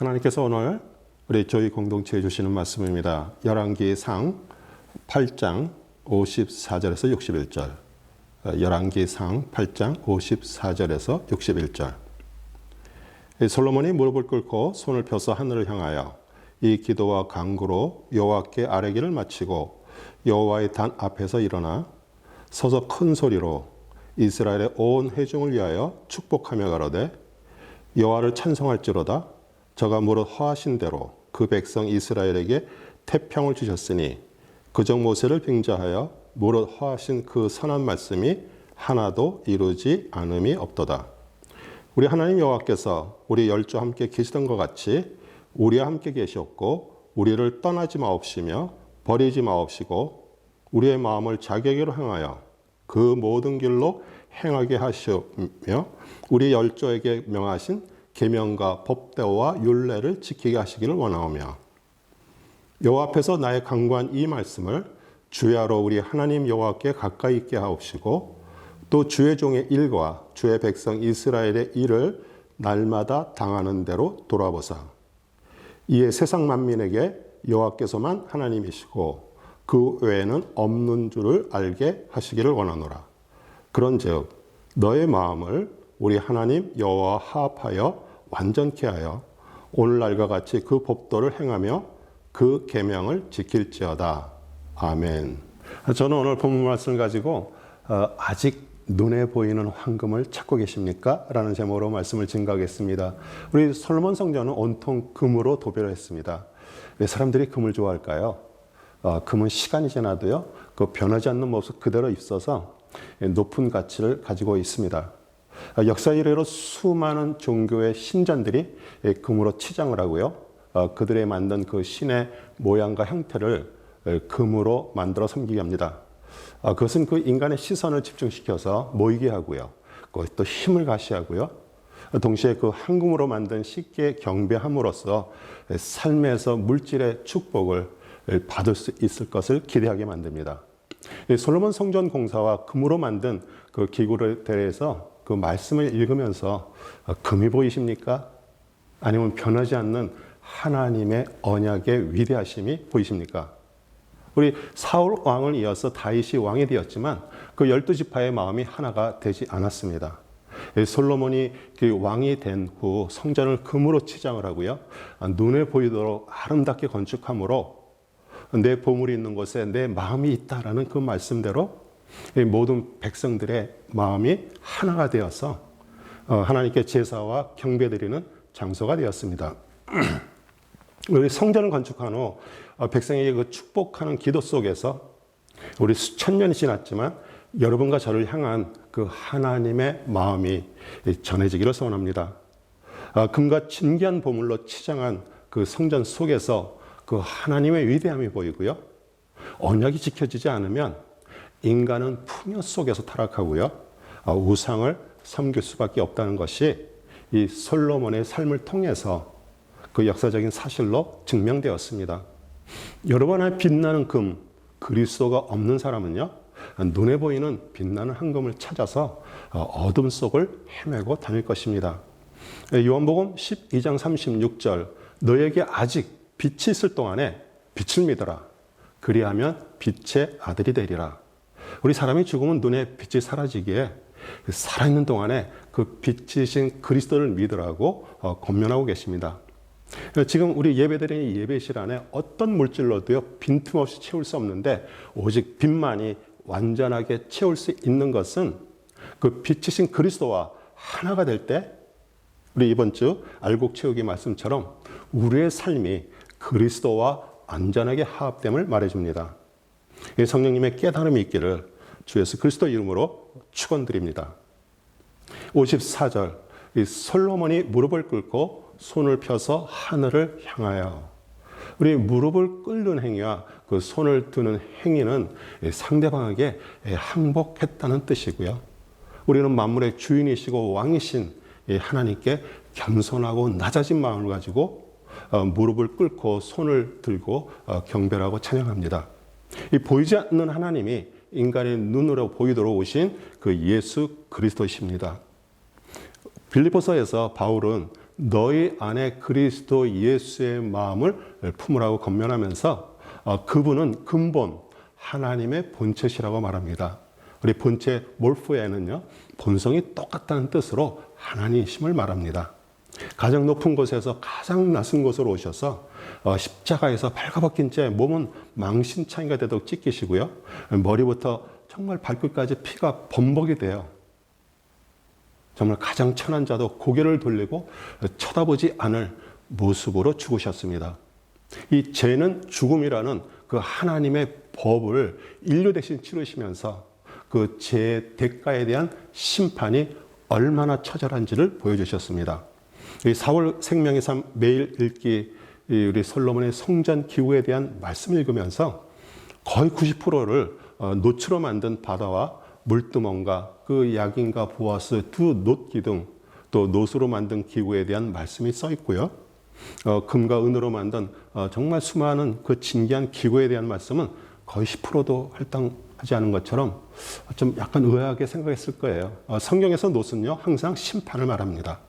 하나님께서 오늘 우리 저희 공동체에 주시는 말씀입니다. 열왕기상 8장 54절에서 61절. 열왕기상 8장 54절에서 61절. 솔로몬이 무릎을 꿇고 손을 펴서 하늘을 향하여 이 기도와 간구로 여호와께 아뢰기를 마치고 여호와의 단 앞에서 일어나 서서 큰 소리로 이스라엘의 온 회중을 위하여 축복하며 가로되 여호와를 찬송할지로다. 저가 무릇 허하신 대로 그 백성 이스라엘에게 태평을 주셨으니 그적 모세를 빙자하여 무릇 허하신 그 선한 말씀이 하나도 이루지 않음이 없도다. 우리 하나님 여호와께서 우리 열조와 함께 계시던 것 같이 우리와 함께 계시었고 우리를 떠나지 마옵시며 버리지 마옵시고 우리의 마음을 자기에게로 향하여 그 모든 길로 행하게 하시며 우리 열조에게 명하신 계명과 법대와 율례를 지키게 하시기를 원하오며 여호와 앞에서 나의 간구한 이 말씀을 주야로 우리 하나님 여호와께 가까이 있게 하옵시고 또 주의 종의 일과 주의 백성 이스라엘의 일을 날마다 당하는 대로 돌아보사 이에 세상 만민에게 여호와께서만 하나님이시고 그 외에는 없는 줄을 알게 하시기를 원하노라. 그런즉 너의 마음을 우리 하나님 여호와와 화합하여 완전케 하여 오늘날과 같이 그 법도를 행하며 그 계명을 지킬지어다. 아멘. 저는 오늘 본문 말씀을 가지고 아직 눈에 보이는 황금을 찾고 계십니까? 라는 제목으로 말씀을 증가하겠습니다. 우리 솔로몬 성전은 온통 금으로 도배를 했습니다. 왜 사람들이 금을 좋아할까요? 금은 시간이 지나도요, 그 변하지 않는 모습 그대로 있어서 높은 가치를 가지고 있습니다. 역사 이래로 수많은 종교의 신전들이 금으로 치장을 하고요. 그들의 만든 그 신의 모양과 형태를 금으로 만들어 섬기게 합니다. 그것은 그 인간의 시선을 집중시켜서 모이게 하고요. 또 힘을 가시하고요. 동시에 그 황금으로 만든 식기에 경배함으로써 삶에서 물질의 축복을 받을 수 있을 것을 기대하게 만듭니다. 솔로몬 성전 공사와 금으로 만든 그 기구에 대해서 그 말씀을 읽으면서 금이 보이십니까? 아니면 변하지 않는 하나님의 언약의 위대하심이 보이십니까? 우리 사울 왕을 이어서 다윗이 왕이 되었지만 그 12지파의 마음이 하나가 되지 않았습니다. 솔로몬이 그 왕이 된 후 성전을 금으로 치장을 하고요. 눈에 보이도록 아름답게 건축함으로 내 보물이 있는 곳에 내 마음이 있다라는 그 말씀대로 모든 백성들의 마음이 하나가 되어서 하나님께 제사와 경배드리는 장소가 되었습니다. 우리 성전을 건축한 후 백성에게 그 축복하는 기도 속에서 우리 수천 년이 지났지만 여러분과 저를 향한 그 하나님의 마음이 전해지기를 소원합니다. 금과 진귀한 보물로 치장한 그 성전 속에서 그 하나님의 위대함이 보이고요. 언약이 지켜지지 않으면 인간은 풍요 속에서 타락하고요. 우상을 섬길 수밖에 없다는 것이 이 솔로몬의 삶을 통해서 그 역사적인 사실로 증명되었습니다. 여러분 안에 빛나는 금, 그리스도가 없는 사람은요. 눈에 보이는 빛나는 황금을 찾아서 어둠 속을 헤매고 다닐 것입니다. 요한복음 12장 36절 너에게 아직 빛이 있을 동안에 빛을 믿어라. 그리하면 빛의 아들이 되리라. 우리 사람이 죽으면 눈에 빛이 사라지기에 살아있는 동안에 그 빛이신 그리스도를 믿으라고 권면하고 계십니다. 지금 우리 예배드리는 예배 시간에 어떤 물질로도요 빈틈없이 채울 수 없는데 오직 빛만이 완전하게 채울 수 있는 것은 그 빛이신 그리스도와 하나가 될 때 우리 이번 주 알곡 채우기 말씀처럼 우리의 삶이 그리스도와 완전하게 화합됨을 말해줍니다. 성령님의 깨달음이 있기를 주 예수 그리스도 이름으로 축원드립니다. 54절 이 솔로몬이 무릎을 꿇고 손을 펴서 하늘을 향하여 우리 무릎을 꿇는 행위와 그 손을 드는 행위는 상대방에게 항복했다는 뜻이고요. 우리는 만물의 주인이시고 왕이신 하나님께 겸손하고 낮아진 마음을 가지고 무릎을 꿇고 손을 들고 경배를 하고 찬양합니다. 이 보이지 않는 하나님이 인간의 눈으로 보이도록 오신 그 예수 그리스도이십니다. 빌립보서에서 바울은 너희 안에 그리스도 예수의 마음을 품으라고 권면하면서 그분은 근본 하나님의 본체시라고 말합니다. 우리 본체 몰포에는요, 본성이 똑같다는 뜻으로 하나님이심을 말합니다. 가장 높은 곳에서 가장 낮은 곳으로 오셔서 십자가에서 발가벗긴 채 몸은 망신창이가 되도록 찢기시고요. 머리부터 정말 발끝까지 피가 범벅이 돼요. 정말 가장 천한 자도 고개를 돌리고 쳐다보지 않을 모습으로 죽으셨습니다. 이 죄는 죽음이라는 그 하나님의 법을 인류 대신 치르시면서 그 죄의 대가에 대한 심판이 얼마나 처절한지를 보여주셨습니다. 이 4월 생명의 삶 매일 읽기 우리 솔로몬의 성전 기구에 대한 말씀을 읽으면서 거의 90%를 노추로 만든 바다와 물두멍과 그 약인과 보아스 두 놋기둥 또 놋으로 만든 기구에 대한 말씀이 써 있고요. 금과 은으로 만든 정말 수많은 그 진귀한 기구에 대한 말씀은 거의 10%도 할당하지 않은 것처럼 좀 약간 의아하게 생각했을 거예요. 성경에서 놋은요 항상 심판을 말합니다.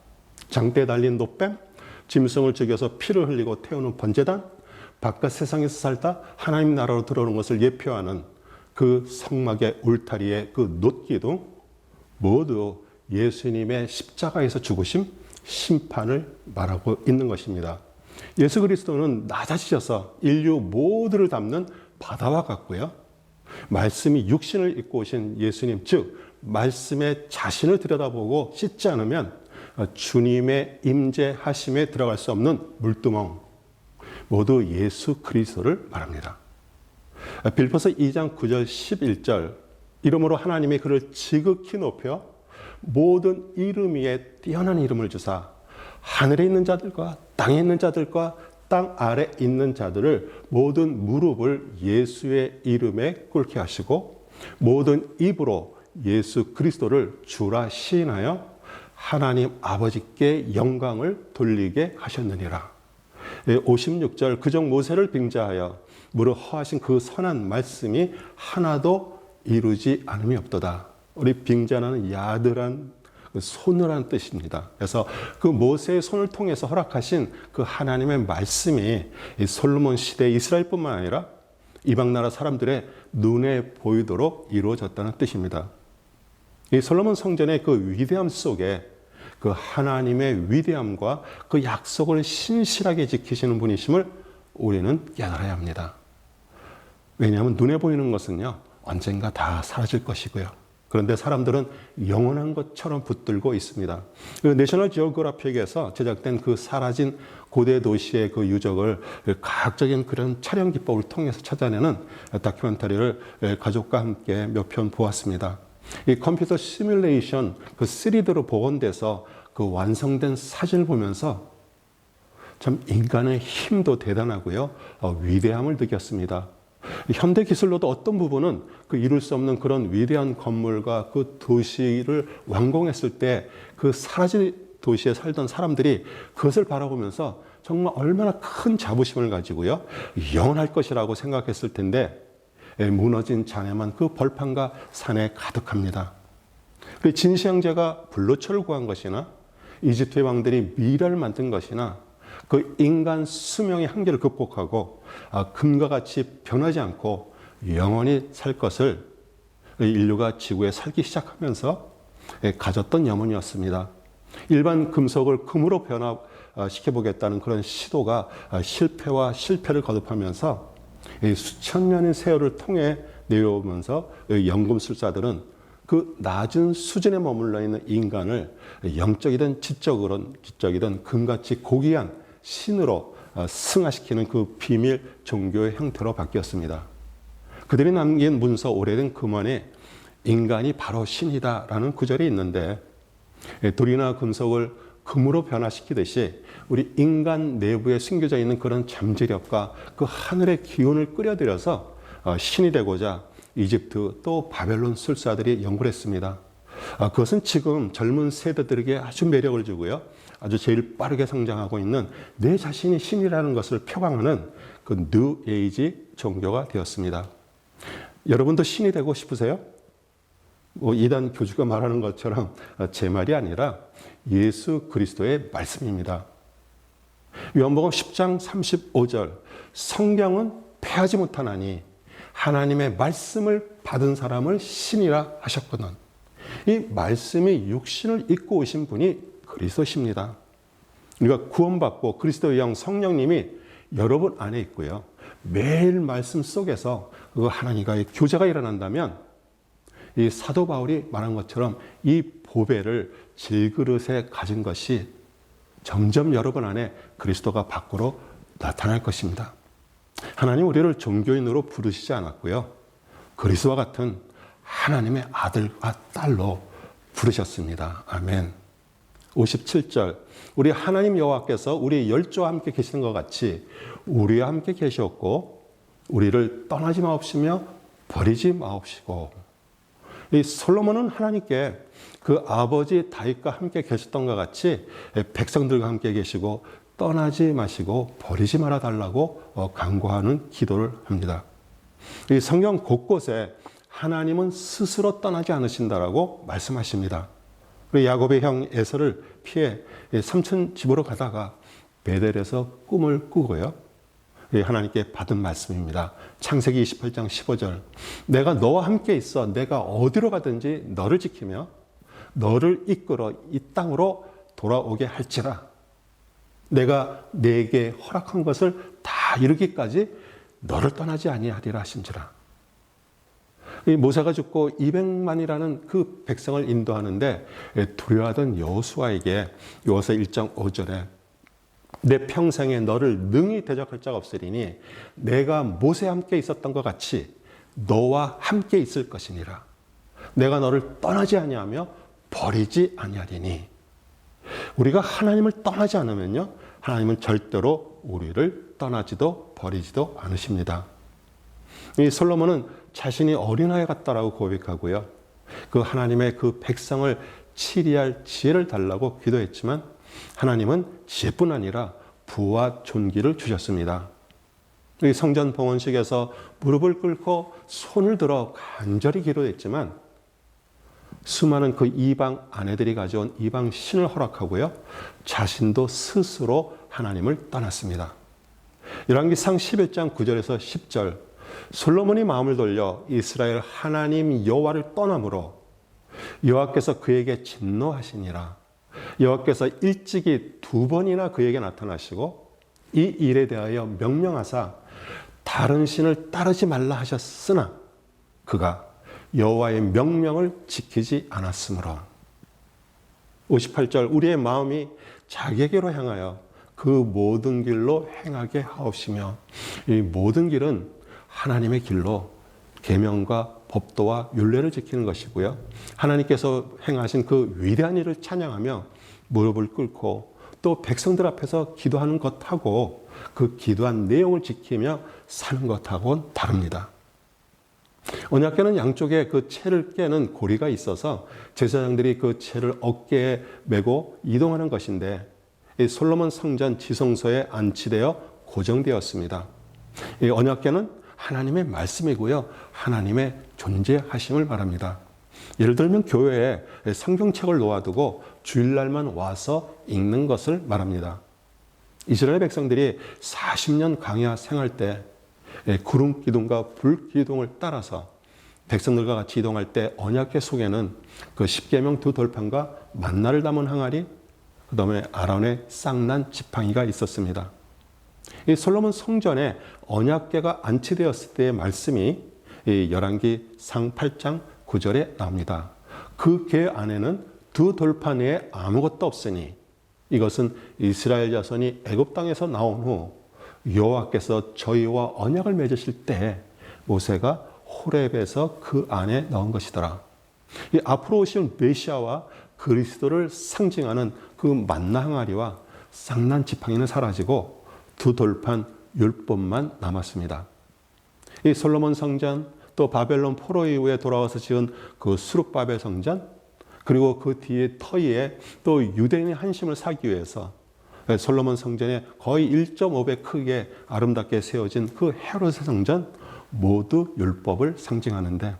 장대에 달린 놋뱀, 짐승을 죽여서 피를 흘리고 태우는 번제단, 바깥 세상에서 살다 하나님 나라로 들어오는 것을 예표하는 그 성막의 울타리의 그 놋기둥 모두 예수님의 십자가에서 죽으심, 심판을 말하고 있는 것입니다. 예수 그리스도는 낮아지셔서 인류 모두를 담는 바다와 같고요. 말씀이 육신을 입고 오신 예수님, 즉 말씀의 자신을 들여다보고 씻지 않으면 주님의 임재하심에 들어갈 수 없는 물두멍, 모두 예수 그리스도를 말합니다. 빌립보서 2장 9절 11절 이름으로 하나님이 그를 지극히 높여 모든 이름 위에 뛰어난 이름을 주사 하늘에 있는 자들과 땅에 있는 자들과 땅 아래 있는 자들을 모든 무릎을 예수의 이름에 꿇게 하시고 모든 입으로 예수 그리스도를 주라 시인하여 하나님 아버지께 영광을 돌리게 하셨느니라. 56절 그적 모세를 빙자하여 무릇 허하신 그 선한 말씀이 하나도 이루지 않음이 없도다. 우리 빙자는 야들한 손을 한 뜻입니다. 그래서 그 모세의 손을 통해서 허락하신 그 하나님의 말씀이 이 솔로몬 시대 이스라엘뿐만 아니라 이방 나라 사람들의 눈에 보이도록 이루어졌다는 뜻입니다. 이 솔로몬 성전의 그 위대함 속에 그 하나님의 위대함과 그 약속을 신실하게 지키시는 분이심을 우리는 깨달아야 합니다. 왜냐하면 눈에 보이는 것은요 언젠가 다 사라질 것이고요. 그런데 사람들은 영원한 것처럼 붙들고 있습니다. 그 내셔널 지오그래픽에서 제작된 그 사라진 고대 도시의 그 유적을 과학적인 그런 촬영 기법을 통해서 찾아내는 다큐멘터리를 가족과 함께 몇 편 보았습니다. 이 컴퓨터 시뮬레이션 그 3D로 복원돼서 그 완성된 사진을 보면서 참 인간의 힘도 대단하고요. 위대함을 느꼈습니다. 현대 기술로도 어떤 부분은 그 이룰 수 없는 그런 위대한 건물과 그 도시를 완공했을 때 그 사라진 도시에 살던 사람들이 그것을 바라보면서 정말 얼마나 큰 자부심을 가지고요. 영원할 것이라고 생각했을 텐데 무너진 잔해만 그 벌판과 산에 가득합니다. 진시 형제가 불로초를 구한 것이나 이집트의 왕들이 미라를 만든 것이나 그 인간 수명의 한계를 극복하고 금과 같이 변하지 않고 영원히 살 것을 인류가 지구에 살기 시작하면서 가졌던 염원이었습니다. 일반 금속을 금으로 변화시켜보겠다는 그런 시도가 실패와 실패를 거듭하면서 수천 년의 세월을 통해 내려오면서 연금술사들은 그 낮은 수준에 머물러 있는 인간을 영적이든 지적이든 금같이 고귀한 신으로 승화시키는 그 비밀 종교의 형태로 바뀌었습니다. 그들이 남긴 문서 오래된 금원에 인간이 바로 신이다라는 구절이 있는데 돌이나 금속을 금으로 변화시키듯이 우리 인간 내부에 숨겨져 있는 그런 잠재력과 그 하늘의 기운을 끌어들여서 신이 되고자 이집트 또 바벨론 술사들이 연구를 했습니다. 그것은 지금 젊은 세대들에게 아주 매력을 주고요. 아주 제일 빠르게 성장하고 있는 내 자신이 신이라는 것을 표방하는 그 뉴 에이지 종교가 되었습니다. 여러분도 신이 되고 싶으세요? 이단 교주가 말하는 것처럼 제 말이 아니라 예수 그리스도의 말씀입니다. 요한복음 10장 35절 성경은 패하지 못하나니 하나님의 말씀을 받은 사람을 신이라 하셨거든. 이 말씀이 육신을 입고 오신 분이 그리스도십니다. 우리가 구원받고 그리스도의 영 성령님이 여러분 안에 있고요. 매일 말씀 속에서 그 하나님과의 교제가 일어난다면 이 사도 바울이 말한 것처럼 이 보배를 질그릇에 가진 것이 점점 여러분 안에 그리스도가 밖으로 나타날 것입니다. 하나님 우리를 종교인으로 부르시지 않았고요. 그리스도와 같은 하나님의 아들과 딸로 부르셨습니다. 아멘. 57절 우리 하나님 여호와께서 우리 열조와 함께 계시는 것 같이 우리와 함께 계셨고 우리를 떠나지 마옵시며 버리지 마옵시고. 이 솔로몬은 하나님께 그 아버지 다윗과 함께 계셨던 것 같이 백성들과 함께 계시고 떠나지 마시고 버리지 말아 달라고 간구하는 기도를 합니다. 이 성경 곳곳에 하나님은 스스로 떠나지 않으신다라고 말씀하십니다. 야곱의 형 에서를 피해 삼촌 집으로 가다가 베델에서 꿈을 꾸고요. 하나님께 받은 말씀입니다. 창세기 28장 15절 내가 너와 함께 있어 내가 어디로 가든지 너를 지키며 너를 이끌어 이 땅으로 돌아오게 할지라 내가 내게 허락한 것을 다 이루기까지 너를 떠나지 아니하리라 하신지라. 모세가 죽고 200만이라는 그 백성을 인도하는데 두려워하던 여호수아에게 여호수아 1장 5절에 내 평생에 너를 능히 대적할 자가 없으리니 내가 모세와 함께 있었던 것 같이 너와 함께 있을 것이니라. 내가 너를 떠나지 아니하며 버리지 아니하리니. 우리가 하나님을 떠나지 않으면요, 하나님은 절대로 우리를 떠나지도 버리지도 않으십니다. 이 솔로몬은 자신이 어린아이 같다라고 고백하고요. 그 하나님의 그 백성을 치리할 지혜를 달라고 기도했지만 하나님은 지혜뿐 아니라 부와 존귀를 주셨습니다. 이 성전 봉헌식에서 무릎을 꿇고 손을 들어 간절히 기도했지만 수많은 그 이방 아내들이 가져온 이방 신을 허락하고요. 자신도 스스로 하나님을 떠났습니다. 열왕기상 11장 9절에서 10절 솔로몬이 마음을 돌려 이스라엘 하나님 여호와를 떠남으로 여호와께서 그에게 진노하시니라. 여호와께서 일찍이 2번이나 그에게 나타나시고 이 일에 대하여 명령하사 다른 신을 따르지 말라 하셨으나 그가 여호와의 명령을 지키지 않았으므로. 58절 우리의 마음이 자기에게로 향하여 그 모든 길로 행하게 하옵시며. 이 모든 길은 하나님의 길로 계명과 법도와 율례를 지키는 것이고요. 하나님께서 행하신 그 위대한 일을 찬양하며 무릎을 꿇고 또 백성들 앞에서 기도하는 것하고 그 기도한 내용을 지키며 사는 것하고는 다릅니다. 언약궤는 양쪽에 그 채를 깨는 고리가 있어서 제사장들이 그 채를 어깨에 메고 이동하는 것인데 이 솔로몬 성전 지성소에 안치되어 고정되었습니다. 이 언약궤는 하나님의 말씀이고요. 하나님의 존재하심을 말합니다. 예를 들면 교회에 성경책을 놓아두고 주일날만 와서 읽는 것을 말합니다. 이스라엘 백성들이 40년 광야 생활 때 구름 기둥과 불 기둥을 따라서 백성들과 같이 이동할 때 언약궤 속에는 그 십계명 2돌판과 만나를 담은 항아리, 그 다음에 아론의 쌍난 지팡이가 있었습니다. 이 솔로몬 성전에 언약궤가 안치되었을 때의 말씀이 열왕기상 8장 9절에 나옵니다. 그 궤 안에는 2돌판 외에 아무것도 없으니 이것은 이스라엘 자손이 애굽 땅에서 나온 후 여호와께서 저희와 언약을 맺으실 때 모세가 호렙에서 그 안에 넣은 것이더라. 이 앞으로 오실 메시아와 그리스도를 상징하는 그 만나 항아리와 쌍난 지팡이는 사라지고 2돌판 율법만 남았습니다. 이 솔로몬 성전 또 바벨론 포로 이후에 돌아와서 지은 그 수룹바벨 성전 그리고 그 뒤에 터위에 또 유대인의 한심을 사기 위해서 솔로몬 성전에 거의 1.5배 크게 아름답게 세워진 그 헤롯의 성전 모두 율법을 상징하는데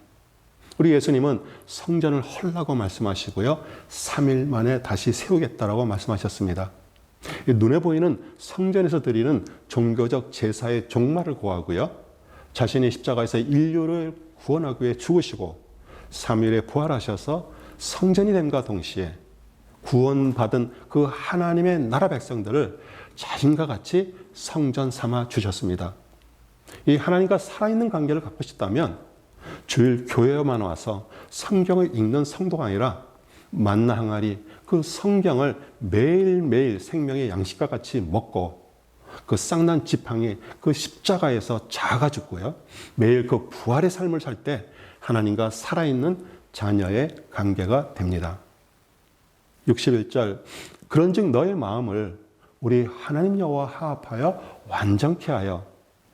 우리 예수님은 성전을 헐라고 말씀하시고요. 3일 만에 다시 세우겠다라고 말씀하셨습니다. 눈에 보이는 성전에서 드리는 종교적 제사의 종말을 고하고요. 자신이 십자가에서 인류를 구원하기 위해 죽으시고 3일에 부활하셔서 성전이 됨과 동시에 구원받은 그 하나님의 나라 백성들을 자신과 같이 성전 삼아 주셨습니다. 이 하나님과 살아있는 관계를 갖고 싶다면 주일 교회에만 와서 성경을 읽는 성도가 아니라 만나 항아리 그 성경을 매일매일 생명의 양식과 같이 먹고 그 쌍난 지팡이 그 십자가에서 자아가 죽고요. 매일 그 부활의 삶을 살 때 하나님과 살아있는 자녀의 관계가 됩니다. 61절 그런즉 너의 마음을 우리 하나님 여호와 화합하여 완전케 하여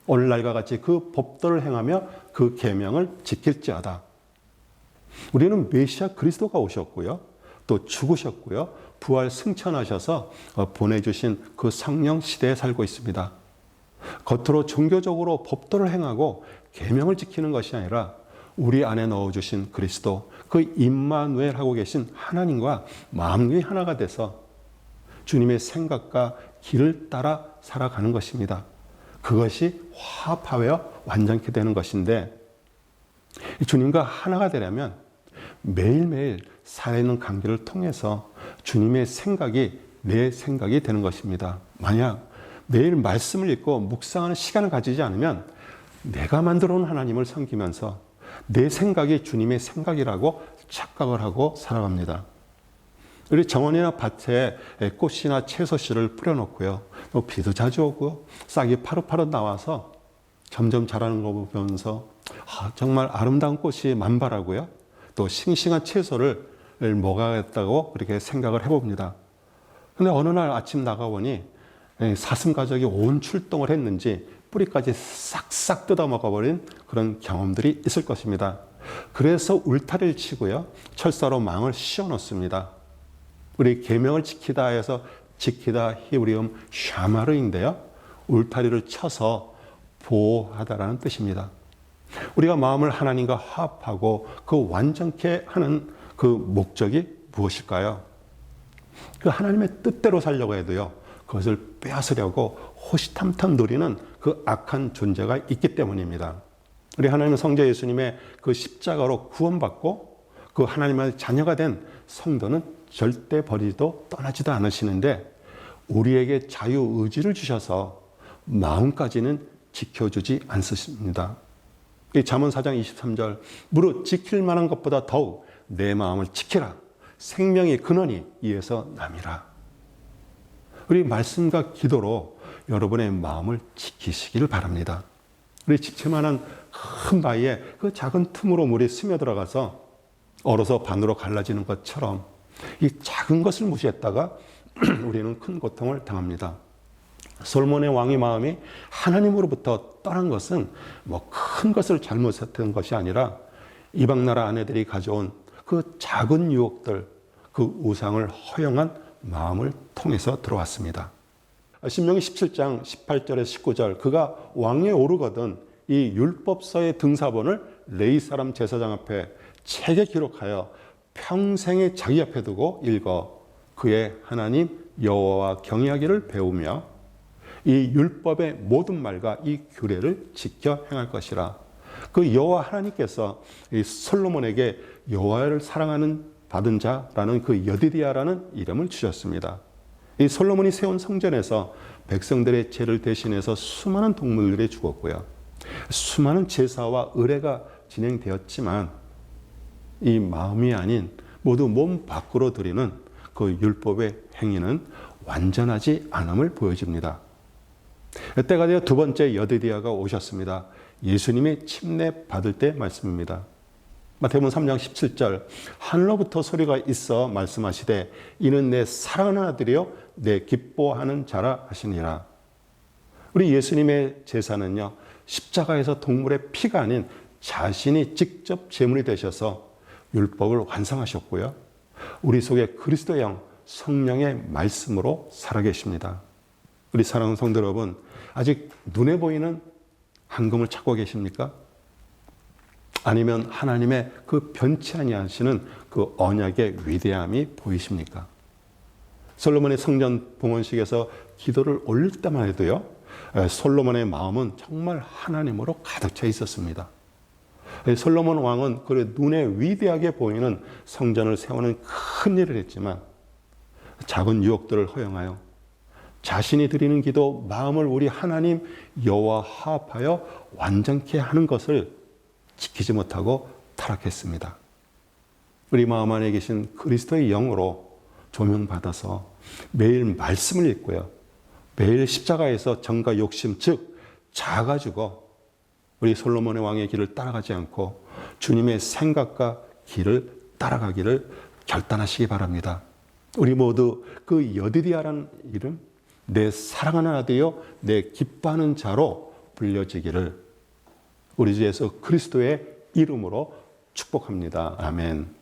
오늘날과 같이 그 법도를 행하며 그 계명을 지킬지어다. 우리는 메시아 그리스도가 오셨고요. 또 죽으셨고요. 부활 승천하셔서 보내주신 그 성령 시대에 살고 있습니다. 겉으로 종교적으로 법도를 행하고 계명을 지키는 것이 아니라 우리 안에 넣어주신 그리스도, 그 임마누엘 하고 계신 하나님과 마음이 하나가 돼서 주님의 생각과 길을 따라 살아가는 것입니다. 그것이 화합하여 완전케 되는 것인데 주님과 하나가 되려면 매일매일 살아있는 관계를 통해서 주님의 생각이 내 생각이 되는 것입니다. 만약 매일 말씀을 읽고 묵상하는 시간을 가지지 않으면 내가 만들어 온 하나님을 섬기면서 내 생각이 주님의 생각이라고 착각을 하고 살아갑니다. 우리 정원이나 밭에 꽃이나 채소씨를 뿌려놓고요. 또 비도 자주 오고 싹이 파릇파릇 나와서 점점 자라는 거 보면서 정말 아름다운 꽃이 만발하고요. 또 싱싱한 채소를 먹어야겠다고 그렇게 생각을 해봅니다. 근데 어느 날 아침 나가보니 사슴 가족이 온 출동을 했는지 뿌리까지 싹싹 뜯어 먹어버린 그런 경험들이 있을 것입니다. 그래서 울타리를 치고요. 철사로 망을 씌워 놓습니다. 우리 계명을 지키다 해서 지키다 히브리음 샤마르인데요. 울타리를 쳐서 보호하다라는 뜻입니다. 우리가 마음을 하나님과 화합하고 그 완전케 하는 그 목적이 무엇일까요? 그 하나님의 뜻대로 살려고 해도요. 그것을 빼앗으려고 호시탐탐 노리는 그 악한 존재가 있기 때문입니다. 우리 하나님은 성자 예수님의 그 십자가로 구원받고 그 하나님의 자녀가 된 성도는 절대 버리지도 떠나지도 않으시는데 우리에게 자유의지를 주셔서 마음까지는 지켜주지 않습니다. 잠언 4장 23절 무릇 지킬 만한 것보다 더욱 내 마음을 지키라. 생명의 근원이 이에서 남이라. 우리 말씀과 기도로 여러분의 마음을 지키시길 바랍니다. 우리 지체만한 큰 바위에 그 작은 틈으로 물이 스며들어가서 얼어서 반으로 갈라지는 것처럼 이 작은 것을 무시했다가 우리는 큰 고통을 당합니다. 솔몬의 왕의 마음이 하나님으로부터 떠난 것은 큰 것을 잘못했던 것이 아니라 이방 나라 아내들이 가져온 그 작은 유혹들, 그 우상을 허용한 마음을 통해서 들어왔습니다. 신명기 17장 18절에서 19절 그가 왕위에 오르거든 이 율법서의 등사본을 레위 사람 제사장 앞에 책에 기록하여 평생에 자기 앞에 두고 읽어 그의 하나님 여호와와 경외하기를 배우며 이 율법의 모든 말과 이 규례를 지켜 행할 것이라. 그 여호와 하나님께서 이 솔로몬에게 여호와를 사랑하는 받은 자라는 그 여디디아라는 이름을 주셨습니다. 이 솔로몬이 세운 성전에서 백성들의 죄를 대신해서 수많은 동물들이 죽었고요. 수많은 제사와 의례가 진행되었지만 이 마음이 아닌 모두 몸 밖으로 드리는 그 율법의 행위는 완전하지 않음을 보여줍니다. 때가 되어 두 번째 여디디아가 오셨습니다. 예수님의 침례 받을 때 말씀입니다. 마태복음 3장 17절 하늘로부터 소리가 있어 말씀하시되 이는 내 사랑하는 아들이요 내 기뻐하는 자라 하시니라. 우리 예수님의 제사는요 십자가에서 동물의 피가 아닌 자신이 직접 제물이 되셔서 율법을 완성하셨고요. 우리 속에 그리스도의 영 성령의 말씀으로 살아계십니다. 우리 사랑하는 성도 여러분, 아직 눈에 보이는 황금을 찾고 계십니까? 아니면 하나님의 그 변치 아니하시는 그 언약의 위대함이 보이십니까? 솔로몬의 성전 봉헌식에서 기도를 올릴 때만 해도요, 솔로몬의 마음은 정말 하나님으로 가득 차 있었습니다. 솔로몬 왕은 그 눈에 위대하게 보이는 성전을 세우는 큰 일을 했지만 작은 유혹들을 허용하여 자신이 드리는 기도, 마음을 우리 하나님 여호와 화합하여 완전케 하는 것을 지키지 못하고 타락했습니다. 우리 마음 안에 계신 그리스도의 영으로 조명받아서 매일 말씀을 읽고요, 매일 십자가에서 정과 욕심, 즉 자아가 죽어 우리 솔로몬의 왕의 길을 따라가지 않고 주님의 생각과 길을 따라가기를 결단하시기 바랍니다. 우리 모두 그 여디디아라는 이름, 내 사랑하는 아들이요 내 기뻐하는 자로 불려지기를 우리 주 예수 그리스도의 이름으로 축복합니다. 아멘.